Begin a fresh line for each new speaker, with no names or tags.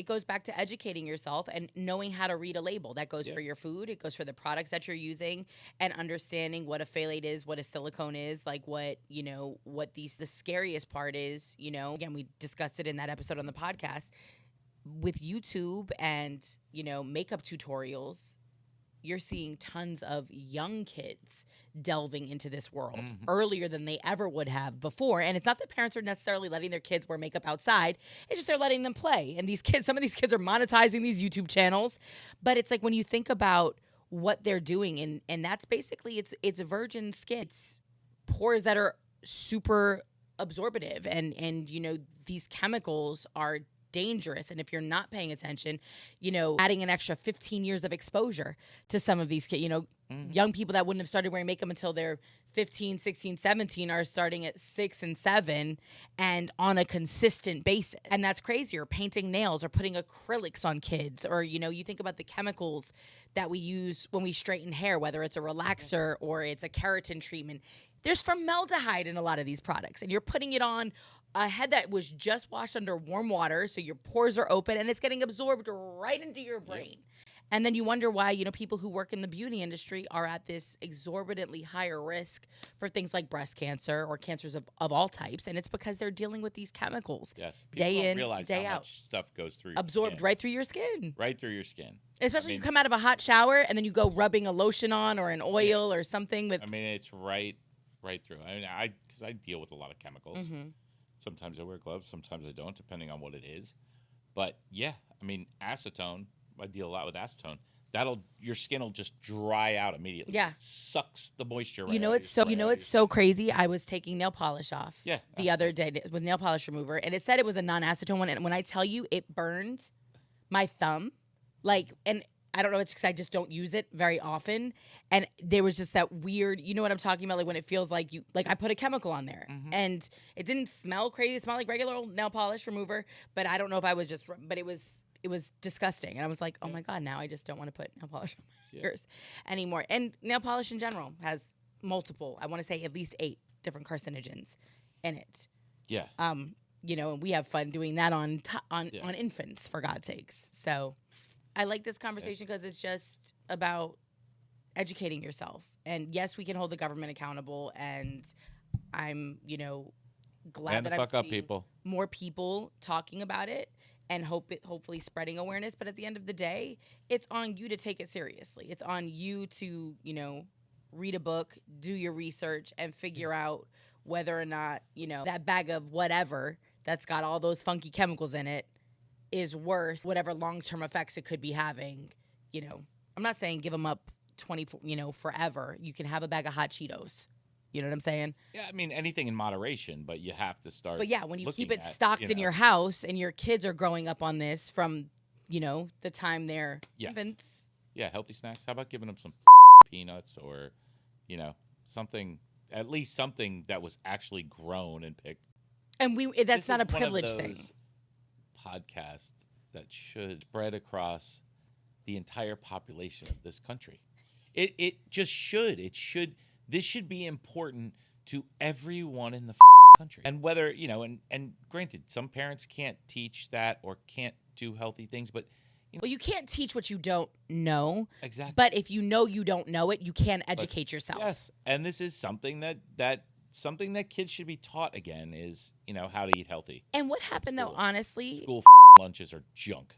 it goes back to educating yourself and knowing how to read a label. That goes for your food. It goes for the products that you're using, and understanding what a phthalate is, what a silicone is, like what, the scariest part is, again, we discussed it in that episode on the podcast with YouTube and, makeup tutorials. You're seeing tons of young kids delving into this world earlier than they ever would have before. And it's not that parents are necessarily letting their kids wear makeup outside. It's just they're letting them play. And some of these kids are monetizing these YouTube channels. But it's like when you think about what they're doing, and that's basically, it's virgin skin. It's pores that are super absorptive. And these chemicals are dangerous. And if you're not paying attention, adding an extra 15 years of exposure to some of these kids, young people that wouldn't have started wearing makeup until they're 15, 16, 17 are starting at 6 and 7 and on a consistent basis. And that's crazy. Or painting nails or putting acrylics on kids. Or, you think about the chemicals that we use when we straighten hair, whether it's a relaxer or it's a keratin treatment. There's formaldehyde in a lot of these products, and you're putting it on a head that was just washed under warm water, so your pores are open, and it's getting absorbed right into your brain. Yep. And then you wonder why, people who work in the beauty industry are at this exorbitantly higher risk for things like breast cancer or cancers of all types, and it's because they're dealing with these chemicals.
Yes, people
day
don't
in,
realize
day
how
out.
much stuff goes through
absorbed
your skin.
right through your skin.
Right through your skin.
Especially you come out of a hot shower and then you go rubbing a lotion on or an oil or something with.
It's right through. Because I deal with a lot of chemicals. Sometimes I wear gloves, sometimes I don't, depending on what it is. But yeah, acetone. I deal a lot with acetone. Your skin will just dry out immediately.
Yeah,
it sucks the moisture right
it's so crazy. I was taking nail polish off. The other day with nail polish remover, and it said it was a non-acetone one. And when I tell you, it burned my thumb, and I don't know, it's because I just don't use it very often. And there was just that weird, you know what I'm talking about? Like when it feels like I put a chemical on there and it didn't smell crazy. It smelled like regular old nail polish remover, but I don't know if I was but it was disgusting. And I was like, oh my God, now I just don't want to put nail polish on my fingers anymore. And nail polish in general has multiple, I want to say at least 8 different carcinogens in it.
Yeah.
And we have fun doing that on infants, for God's sakes. So I like this conversation because it's just about educating yourself. And yes, we can hold the government accountable. And I'm, glad that I've seen more people talking about it and hopefully spreading awareness. But at the end of the day, it's on you to take it seriously. It's on you to, read a book, do your research, and figure out whether or not, that bag of whatever that's got all those funky chemicals in it is worth whatever long-term effects it could be having. I'm not saying give them up forever. You can have a bag of hot Cheetos. You know what I'm saying?
Yeah, anything in moderation, but you have to start.
But yeah, when you keep it stocked in your house and your kids are growing up on this from, the time they're infants.
Yeah, healthy snacks. How about giving them some peanuts or, something, at least something that was actually grown and picked.
And that's not a privilege thing.
Podcast that should spread across the entire population of this country. It just should. This should be important to everyone in the country. And whether, and granted, some parents can't teach that or can't do healthy things, but
well, you can't teach what you don't know.
Exactly.
But if you know you don't know it, you can educate yourself.
Yes. And this is something that kids should be taught again is, how to eat healthy.
And what happened though, honestly?
School lunches are junk.